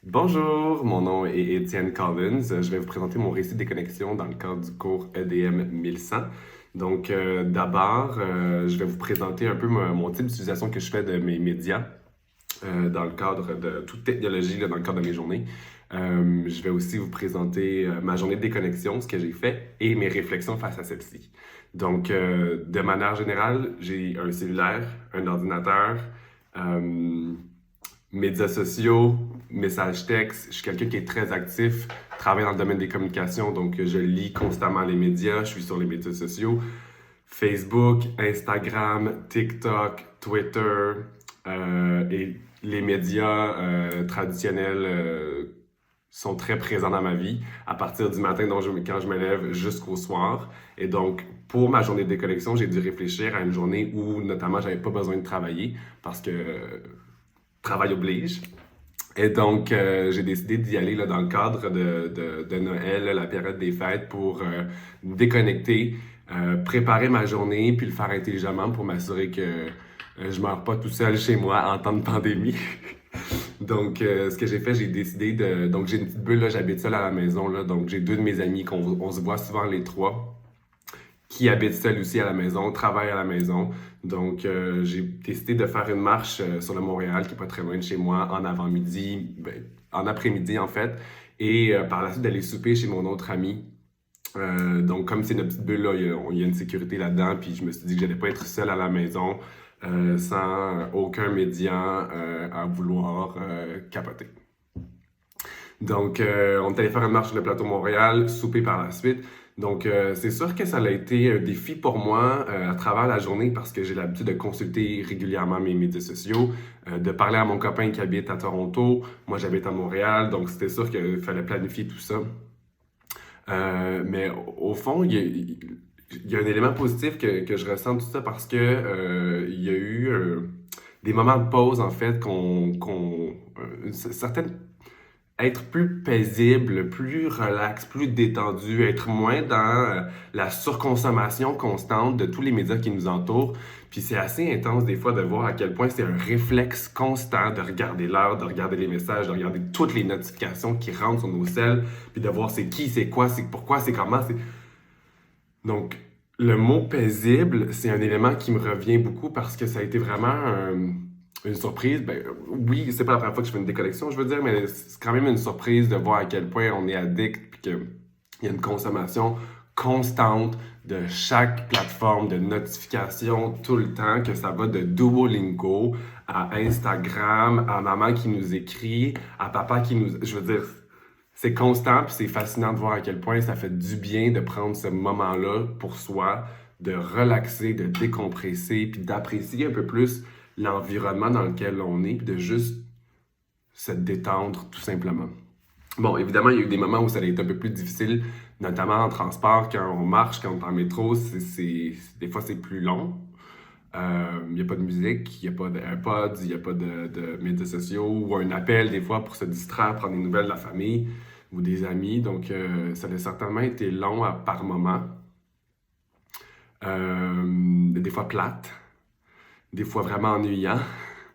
Bonjour, mon nom est Étienne Collins. Je vais vous présenter mon récit de déconnexion dans le cadre du cours EDM 1100. D'abord, je vais vous présenter un peu mon type d'utilisation que je fais de mes médias dans le cadre de toute technologie, là, dans le cadre de mes journées. Je vais aussi vous présenter ma journée de déconnexion, ce que j'ai fait et mes réflexions face à celle-ci. De manière générale, j'ai un cellulaire, un ordinateur, euh, médias sociaux, messages textes. Je suis quelqu'un qui est très actif, travaille dans le domaine des communications, donc je lis constamment les médias, je suis sur les médias sociaux, Facebook, Instagram, TikTok, Twitter et les médias traditionnels sont très présents dans ma vie à partir du matin quand je me lève jusqu'au soir. Et donc, pour ma journée de déconnexion, j'ai dû réfléchir à une journée où, notamment, j'avais pas besoin de travailler parce que travail oblige. J'ai décidé d'y aller là, dans le cadre de Noël, la période des fêtes, pour déconnecter, préparer ma journée, puis le faire intelligemment pour m'assurer que je ne meurs pas tout seul chez moi en temps de pandémie. Ce que j'ai fait, j'ai décidé de... Donc, j'ai une petite bulle, là, j'habite seul à la maison, là, donc j'ai deux de mes amis qu'on se voit souvent les trois qui habite seul aussi à la maison, travaille à la maison. J'ai décidé de faire une marche sur le Montréal, qui est pas très loin de chez moi, en avant-midi, en après-midi en fait, et par la suite d'aller souper chez mon autre ami. Comme c'est notre petite bulle, là, il y a une sécurité là-dedans, puis je me suis dit que j'allais pas être seul à la maison, sans aucun média à vouloir capoter. On est allé faire une marche sur le plateau Montréal, souper par la suite. C'est sûr que ça a été un défi pour moi à travers la journée parce que j'ai l'habitude de consulter régulièrement mes médias sociaux, de parler à mon copain qui habite à Toronto. Moi, j'habite à Montréal, donc c'était sûr qu'il fallait planifier tout ça. Mais au fond, il y a un élément positif que je ressens de tout ça parce que il y a eu des moments de pause, en fait, certaines être plus paisible, plus relax, plus détendu, être moins dans la surconsommation constante de tous les médias qui nous entourent. Puis c'est assez intense des fois de voir à quel point c'est un réflexe constant de regarder l'heure, de regarder les messages, de regarder toutes les notifications qui rentrent sur nos celles, puis de voir c'est qui, c'est quoi, c'est pourquoi, c'est comment. Donc, le mot paisible, c'est un élément qui me revient beaucoup parce que ça a été vraiment une surprise. Oui, c'est pas la première fois que je fais une déconnexion, je veux dire, mais c'est quand même une surprise de voir à quel point on est addict puis qu'il y a une consommation constante de chaque plateforme de notification tout le temps, que ça va de Duolingo à Instagram, à maman qui nous écrit, à papa qui nous... Je veux dire, c'est constant, puis c'est fascinant de voir à quel point ça fait du bien de prendre ce moment-là pour soi, de relaxer, de décompresser, puis d'apprécier un peu plus l'environnement dans lequel on est, puis de juste se détendre tout simplement. Bon, évidemment, il y a eu des moments où ça a été un peu plus difficile, notamment en transport, quand on marche, quand on est en métro, des fois c'est plus long. Il n'y a pas de musique, il n'y a pas d'AirPods, il n'y a pas de médias sociaux ou un appel des fois pour se distraire, prendre des nouvelles de la famille ou des amis. Ça a certainement été long par moment. Des fois plate, des fois vraiment ennuyant.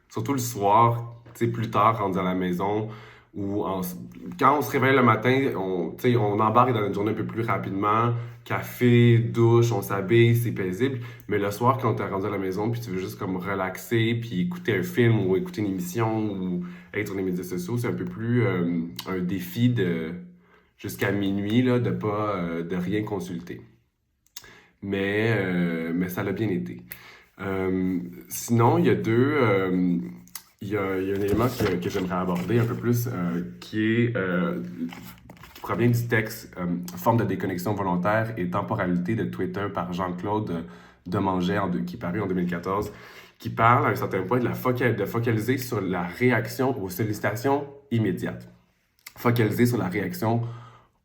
Surtout le soir, tu sais, plus tard, rendu à la maison, quand on se réveille le matin, on embarque dans une journée un peu plus rapidement. Café, douche, on s'habille, c'est paisible. Mais le soir, quand t'es rendu à la maison, puis tu veux juste comme relaxer, puis écouter un film ou écouter une émission ou être sur les médias sociaux, c'est un peu plus un défi de jusqu'à minuit là, de rien consulter. Mais ça l'a bien été. Sinon, il y a un élément que j'aimerais aborder un peu plus qui provient du texte Forme de déconnexion volontaire et temporalité de Twitter par Jean-Claude Demanget qui est paru en 2014, qui parle à un certain point de focaliser sur la réaction aux sollicitations immédiates. Focaliser sur la réaction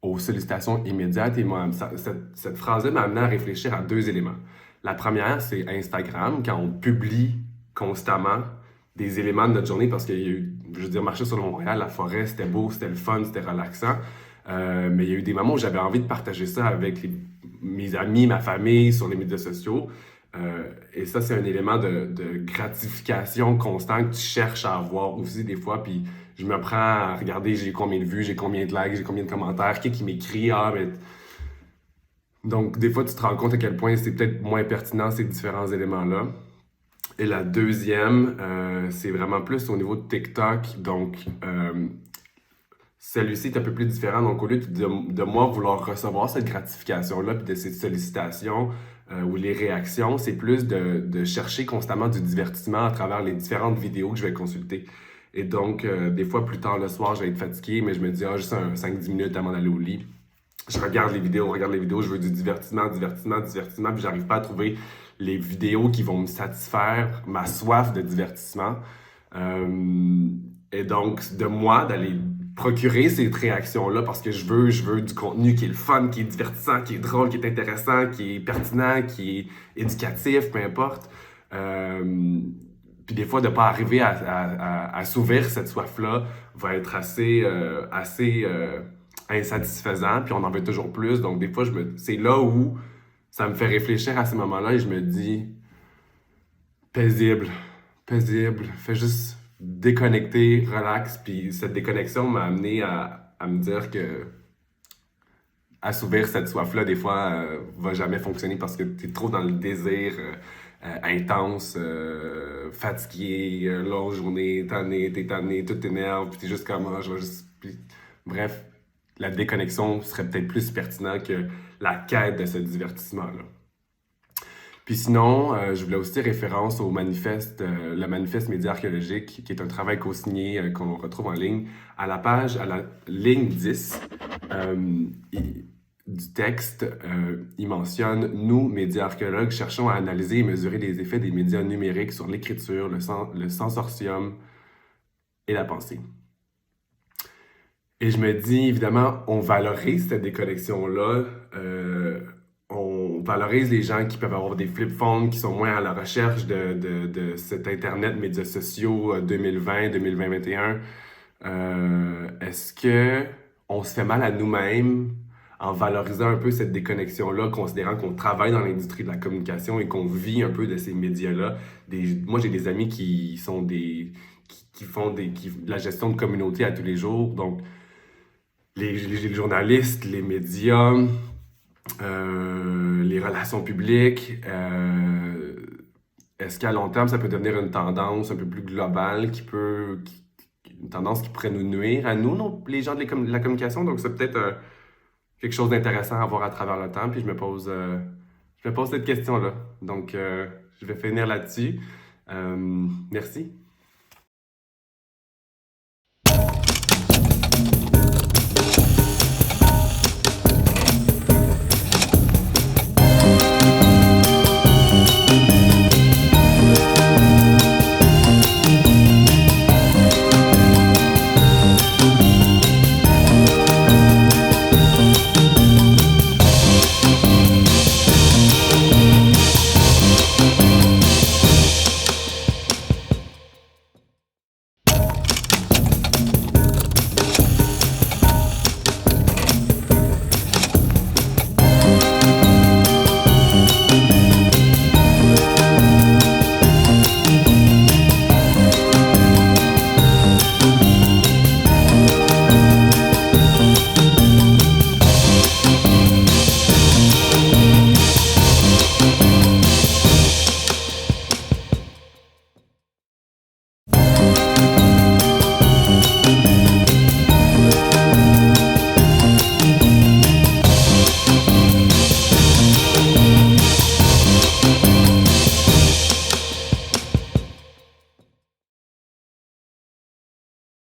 aux sollicitations immédiates. Et moi, cette phrase-là m'a amené à réfléchir à deux éléments. La première, c'est Instagram, quand on publie constamment des éléments de notre journée, parce qu'il y a eu, je veux dire, marcher sur le Montréal, la forêt, c'était beau, c'était le fun, c'était relaxant. Mais il y a eu des moments où j'avais envie de partager ça avec mes amis, ma famille, sur les médias sociaux. Et ça, c'est un élément de gratification constant que tu cherches à avoir aussi des fois. Puis je me prends à regarder j'ai combien de vues, j'ai combien de likes, j'ai combien de commentaires, qui m'écrit, ah, mais... Donc, des fois, tu te rends compte à quel point c'est peut-être moins pertinent ces différents éléments-là. Et la deuxième, c'est vraiment plus au niveau de TikTok. Donc, celui-ci est un peu plus différent. Donc, au lieu de moi vouloir recevoir cette gratification-là, puis de ces sollicitations ou les réactions, c'est plus de chercher constamment du divertissement à travers les différentes vidéos que je vais consulter. Et donc, des fois, plus tard le soir, je vais être fatigué, mais je me dis, ah, juste 5-10 minutes avant d'aller au lit. Je regarde les vidéos, je veux du divertissement, puis j'arrive pas à trouver les vidéos qui vont me satisfaire ma soif de divertissement. Et donc, de moi, d'aller procurer cette réaction-là parce que je veux du contenu qui est le fun, qui est divertissant, qui est drôle, qui est intéressant, qui est pertinent, qui est éducatif, peu importe. Puis des fois, de ne pas arriver à assouvir cette soif-là va être assez insatisfaisant, puis on en veut toujours plus. Donc des fois, c'est là où ça me fait réfléchir à ces moments-là et je me dis, paisible, paisible, fais juste déconnecter, relax. Puis cette déconnexion m'a amené à me dire que assouvir cette soif-là, des fois, va jamais fonctionner parce que tu es trop dans le désir intense, fatigué, longue journée, t'es tanné, tout t'énerve, puis t'es juste comme, ah, je vais juste... Bref, la déconnexion serait peut-être plus pertinent que la quête de ce divertissement-là. Puis sinon, je voulais aussi référence au manifeste, le manifeste média archéologique, qui est un travail co-signé qu'on retrouve en ligne. À la ligne 10 du texte, il mentionne « Nous, médias archéologues, cherchons à analyser et mesurer les effets des médias numériques sur l'écriture, le sensortium et la pensée. » Et je me dis, évidemment, on valorise cette déconnexion-là. On valorise les gens qui peuvent avoir des flip phones, qui sont moins à la recherche de cet Internet, médias sociaux 2020, 2021. Est-ce que on se fait mal à nous-mêmes en valorisant un peu cette déconnexion-là, considérant qu'on travaille dans l'industrie de la communication et qu'on vit un peu de ces médias-là? Moi, j'ai des amis qui font de la gestion de communauté à tous les jours. Donc, les journalistes, les médias, les relations publiques, est-ce qu'à long terme, ça peut devenir une tendance un peu plus globale une tendance qui pourrait nous nuire à nous, les gens de la communication? Donc, c'est peut-être quelque chose d'intéressant à voir à travers le temps. Puis, je me pose cette question-là. Donc, je vais finir là-dessus. Merci.